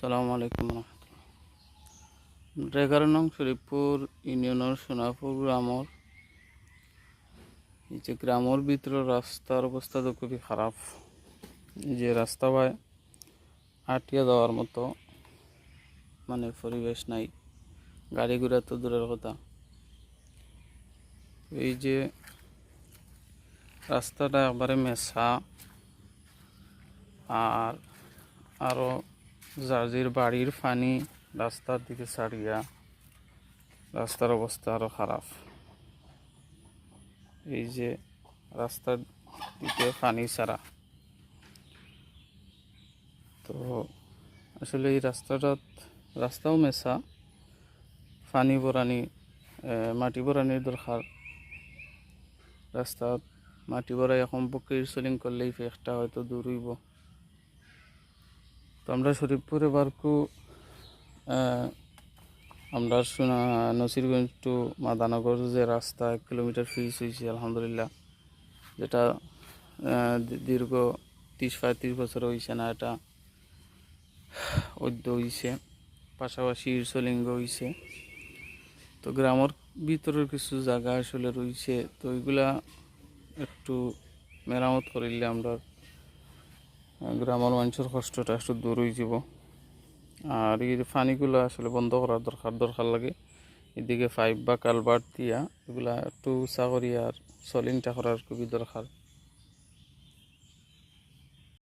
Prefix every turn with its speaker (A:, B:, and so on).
A: আসসালামু আলাইকুম রহমতুল্লাহ। 11 নং শরীফপুর ইউনিয়নের সোনাপুর গ্রামের এই যে গ্রামের ভিতরে রাস্তার অবস্থা তো খুবই খারাপ। এই যে রাস্তা বাই আটিয়া যাওয়ার মতো মানে পরিবেশ নাই, গাড়ি ঘোড়া তো দূরের কথা। এই যে রাস্তাটা একবারে মেছা, আর আরও যার বাড়ির পানি রাস্তার দিকে ছাড়িয়া রাস্তার অবস্থা আরও খারাপ। এই যে রাস্তার দিকে পানি ছাড়া, তো আসলে এই রাস্তাও মেছা, পানি ভরানি মাটি ভরানির দরকার। রাস্তাত মাটি ভরাই এখন পক্ষে ইনসুলিং করলেই একটা হয়তো দূর হইব। তো আমরা শরীফপুর এবারকু আমরা নসিরগঞ্জ টু মাদানগর যে রাস্তা 1 কিলোমিটার ফিস হয়েছে আলহামদুলিল্লাহ, যেটা দীর্ঘ 30-35 বছর হয়েছে না, এটা অদ্য হয়েছে, পাশাপাশি ইরসলিঙ্গ হয়েছে। তো গ্রামের ভিতরের কিছু জায়গা আসলে রয়েছে, তো ওইগুলা একটু মেরামত করিলে আমরা গ্রামের মানুষের কষ্টটা একটু দূর হয়ে যাব। আর এই পানিগুলো আসলে বন্ধ করার দরকার লাগে। এদিকে পাইপ বা কালভার্ট দিয়া এগুলা একটু উঁচা করি আর সলিংটা করার খুবই দরকার।